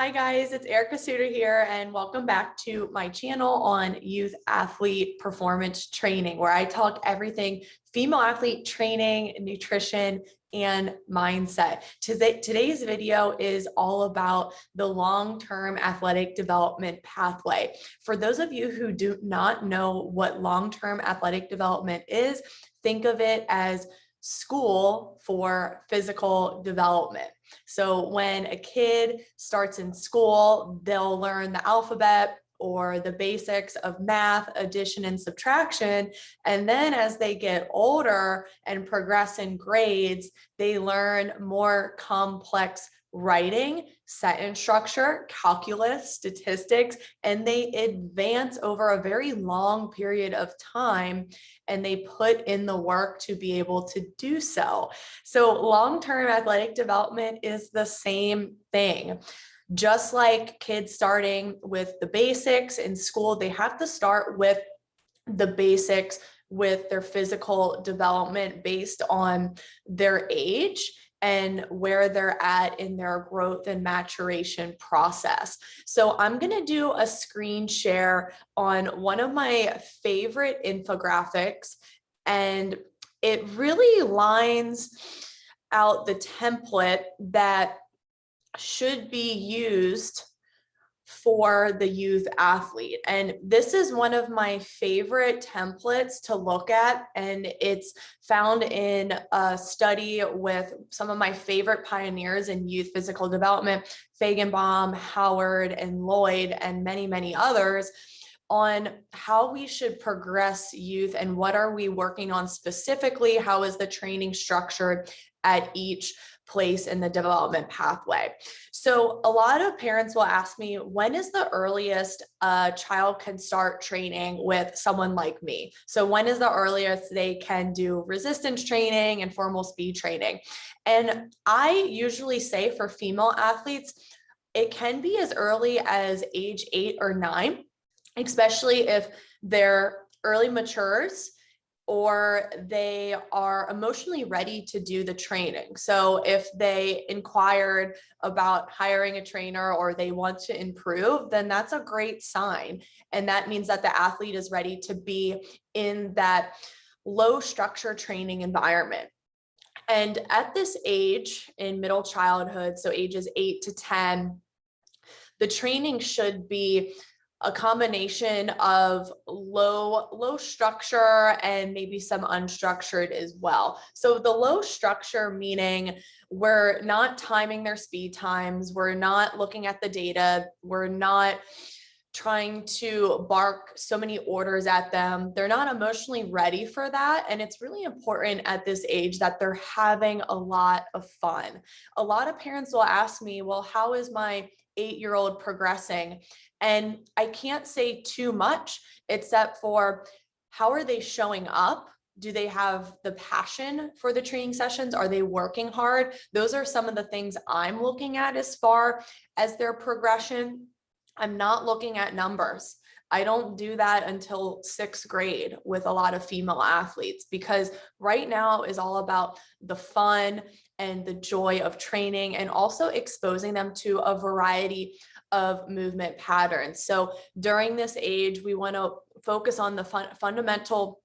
Hi guys, it's Erica Suter here and welcome back to my channel on youth athlete performance training, where I talk everything female athlete training, nutrition, and mindset. Today's video is all about the long-term athletic development pathway. For those of you who do not know what long-term athletic development is, think of it as school for physical development. So when a kid starts in school, they'll learn the alphabet or the basics of math, addition, and subtraction. And then as they get older and progress in grades, they learn more complex writing, sentence structure, calculus, statistics, and they advance over a very long period of time, and they put in the work to be able to do so. So long-term athletic development is the same thing. Just like kids starting with the basics in school, they have to start with the basics with their physical development based on their age and where they're at in their growth and maturation process. So I'm going to do a screen share on one of my favorite infographics, and it really lines out the template that should be used for the youth athlete. And this is one of my favorite templates to look at, and it's found in a study with some of my favorite pioneers in youth physical development, Feigenbaum, Howard, and Lloyd, and many, many others, on how we should progress youth and what are we working on specifically, how is the training structured at each place in the development pathway. So a lot of parents will ask me, when is the earliest a child can start training with someone like me? So when is the earliest they can do resistance training and formal speed training? And I usually say for female athletes, it can be as early as age 8 or 9, especially if they're early matures or they are emotionally ready to do the training. So if they inquired about hiring a trainer or they want to improve, then that's a great sign. And that means that the athlete is ready to be in that low structure training environment. And at this age in middle childhood, so ages 8 to 10, the training should be a combination of low structure and maybe some unstructured as well. So the low structure meaning we're not timing their speed times, we're not looking at the data, we're not trying to bark so many orders at them. They're not emotionally ready for that. And it's really important at this age that they're having a lot of fun. A lot of parents will ask me, well, how is my 8-year-old progressing? And I can't say too much except for how are they showing up? Do they have the passion for the training sessions? Are they working hard? Those are some of the things I'm looking at as far as their progression. I'm not looking at numbers. I don't do that until 6th grade with a lot of female athletes, because right now is all about the fun and the joy of training and also exposing them to a variety of movement patterns. So during this age, we want to focus on the fundamental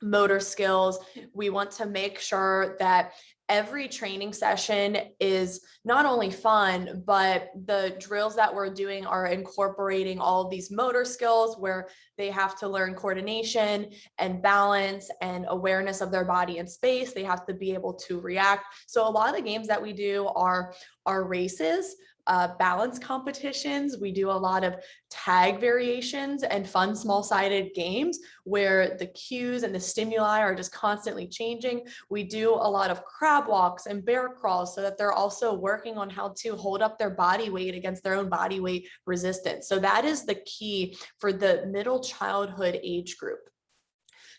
motor skills. We want to make sure that every training session is not only fun, but the drills that we're doing are incorporating all of these motor skills where they have to learn coordination and balance and awareness of their body and space. They have to be able to react. So a lot of the games that we do are races, balance competitions. We do a lot of tag variations and fun small-sided games where the cues and the stimuli are just constantly changing. We do a lot of crab walks and bear crawls so that they're also working on how to hold up their body weight against their own body weight resistance. So that is the key for the middle childhood age group.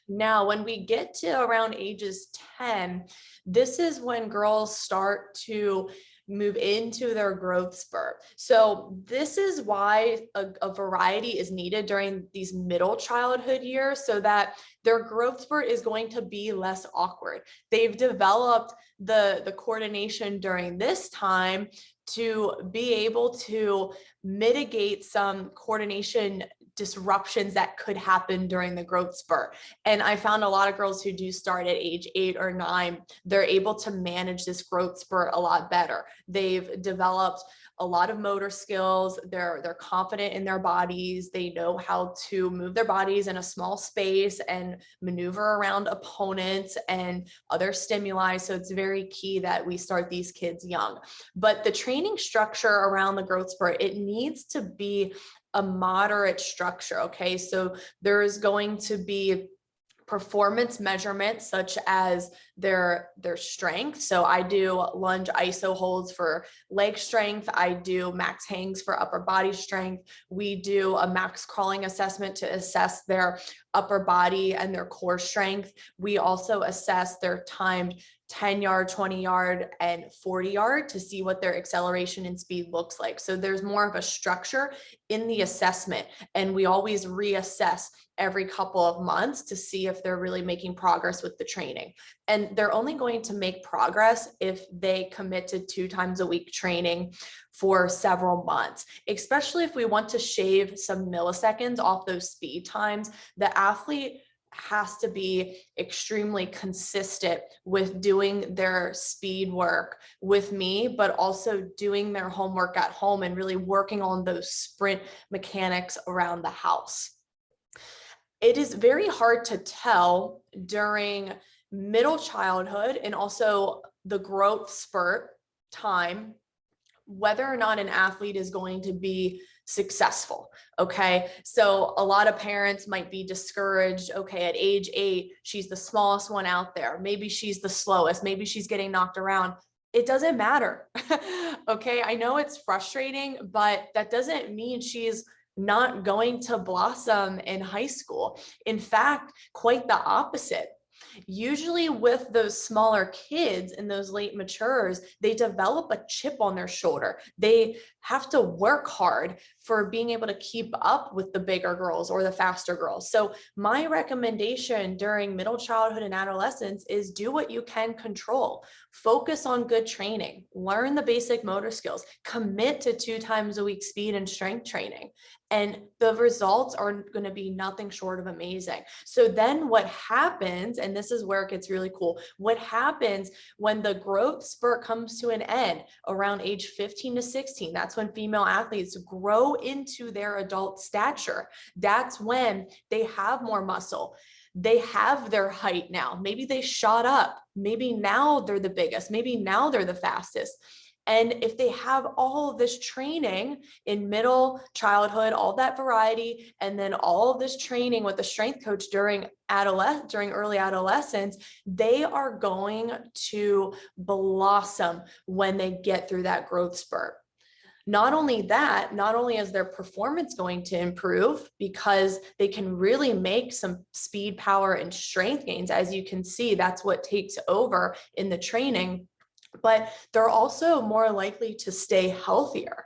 Now, when we get to around ages 10, this is when girls start to move into their growth spurt. So this is why a variety is needed during these middle childhood years, so that their growth spurt is going to be less awkward. They've developed the coordination during this time to be able to mitigate some coordination disruptions that could happen during the growth spurt. And I found a lot of girls who do start at age 8 or 9, they're able to manage this growth spurt a lot better. They've developed a lot of motor skills. They're confident in their bodies. They know how to move their bodies in a small space and maneuver around opponents and other stimuli. So it's very key that we start these kids young. But the training structure around the growth spurt, it needs to be a moderate structure. Okay. So there's going to be performance measurements such as their strength. So I do lunge iso holds for leg strength. I do max hangs for upper body strength. We do a max crawling assessment to assess their upper body and their core strength. We also assess their timed 10-yard, 20-yard, and 40-yard to see what their acceleration and speed looks like. So there's more of a structure in the assessment, and we always reassess every couple of months to see if they're really making progress with the training. And they're only going to make progress if they commit to 2 times a week training for several months, especially if we want to shave some milliseconds off those speed times. The athlete has to be extremely consistent with doing their speed work with me, but also doing their homework at home and really working on those sprint mechanics around the house. It is very hard to tell during middle childhood and also the growth spurt time whether or not an athlete is going to be successful. Okay. So a lot of parents might be discouraged. Okay. At age 8, she's the smallest one out there. Maybe she's the slowest. Maybe she's getting knocked around. It doesn't matter. Okay. I know it's frustrating, but that doesn't mean she's not going to blossom in high school. In fact, quite the opposite. Usually with those smaller kids and those late matures, they develop a chip on their shoulder. They have to work hard for being able to keep up with the bigger girls or the faster girls. So my recommendation during middle childhood and adolescence is do what you can control. Focus on good training, learn the basic motor skills, commit to 2 times a week speed and strength training. And the results are going to be nothing short of amazing. So then what happens, and this is where it gets really cool, what happens when the growth spurt comes to an end around age 15 to 16, that's when female athletes grow into their adult stature. That's when they have more muscle. They have their height now. Maybe they shot up. Maybe now they're the biggest. Maybe now they're the fastest. And if they have all of this training in middle childhood, all that variety, and then all of this training with the strength coach during early adolescence, they are going to blossom when they get through that growth spurt. Not only that, not only is their performance going to improve because they can really make some speed, power, and strength gains. As you can see, that's what takes over in the training, but they're also more likely to stay healthier.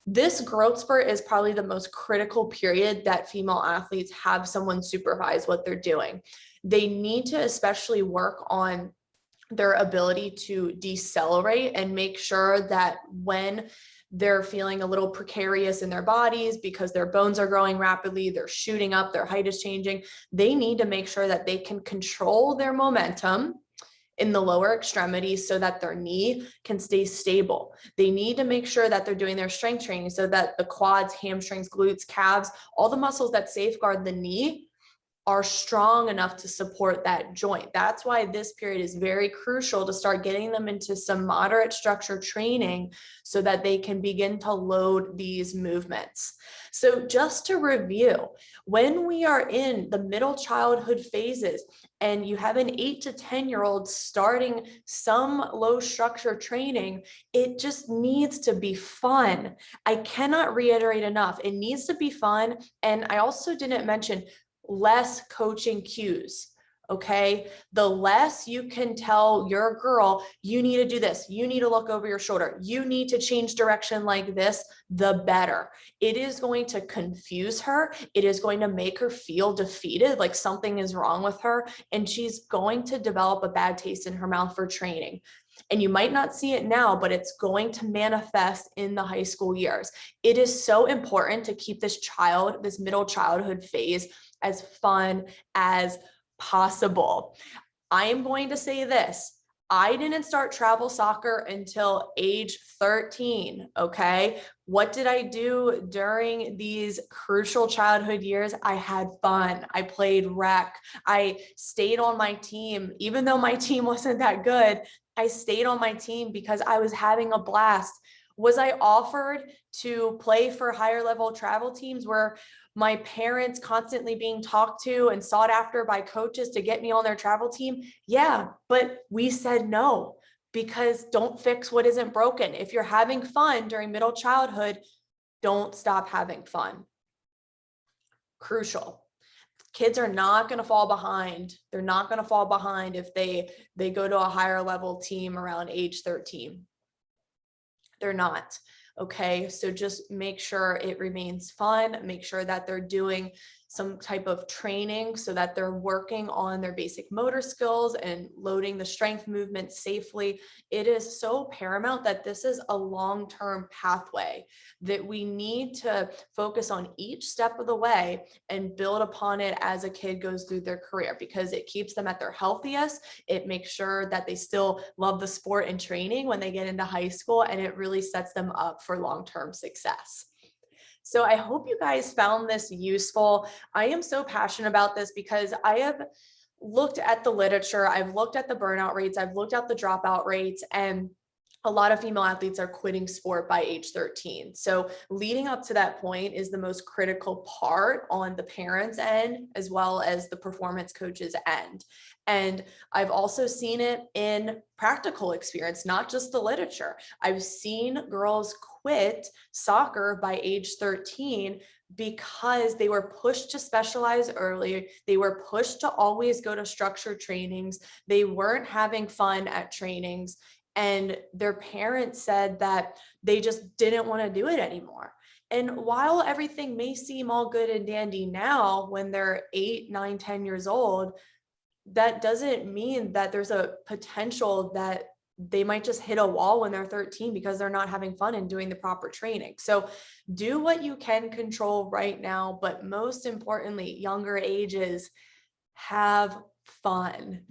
This growth spurt is probably the most critical period that female athletes have someone supervise what they're doing. They need to especially work on their ability to decelerate and make sure that when they're feeling a little precarious in their bodies because their bones are growing rapidly, they're shooting up, their height is changing, they need to make sure that they can control their momentum in the lower extremities so that their knee can stay stable. They need to make sure that they're doing their strength training so that the quads, hamstrings, glutes, calves, all the muscles that safeguard the knee are strong enough to support that joint. That's why this period is very crucial to start getting them into some moderate structure training so that they can begin to load these movements. So just to review, when we are in the middle childhood phases and you have an 8 to 10-year-old starting some low structure training, it just needs to be fun. I cannot reiterate enough. It needs to be fun. And I also didn't mention less coaching cues. Okay. The less you can tell your girl, you need to do this, you need to look over your shoulder, you need to change direction like this, the better. It is going to confuse her. It is going to make her feel defeated, like something is wrong with her. And she's going to develop a bad taste in her mouth for training. And you might not see it now, but it's going to manifest in the high school years. It is so important to keep this child, this middle childhood phase, as fun as possible. I am going to say this. I didn't start travel soccer until age 13. Okay. What did I do during these crucial childhood years? I had fun. I played rec. I stayed on my team. Even though my team wasn't that good, I stayed on my team because I was having a blast. Was I offered to play for higher level travel teams where my parents constantly being talked to and sought after by coaches to get me on their travel team? Yeah, but we said no, because don't fix what isn't broken. If you're having fun during middle childhood, don't stop having fun. Crucial. Kids are not going to fall behind. They're not going to fall behind if they go to a higher level team around age 13. They're not. Okay, so just make sure it remains fun. Make sure that they're doing some type of training so that they're working on their basic motor skills and loading the strength movement safely. It is so paramount that this is a long-term pathway, that we need to focus on each step of the way and build upon it as a kid goes through their career, because it keeps them at their healthiest. It makes sure that they still love the sport and training when they get into high school, and it really sets them up for long-term success. So I hope you guys found this useful. I am so passionate about this because I have looked at the literature, I've looked at the burnout rates, I've looked at the dropout rates, and a lot of female athletes are quitting sport by age 13. So leading up to that point is the most critical part on the parents' end, as well as the performance coaches' end. And I've also seen it in practical experience, not just the literature. I've seen girls quit soccer by age 13 because they were pushed to specialize early. They were pushed to always go to structured trainings. They weren't having fun at trainings. And their parents said that they just didn't want to do it anymore. And while everything may seem all good and dandy now when they're 8, 9, 10 years old, that doesn't mean that there's a potential that they might just hit a wall when they're 13 because they're not having fun and doing the proper training. So do what you can control right now, but most importantly, younger ages, have fun.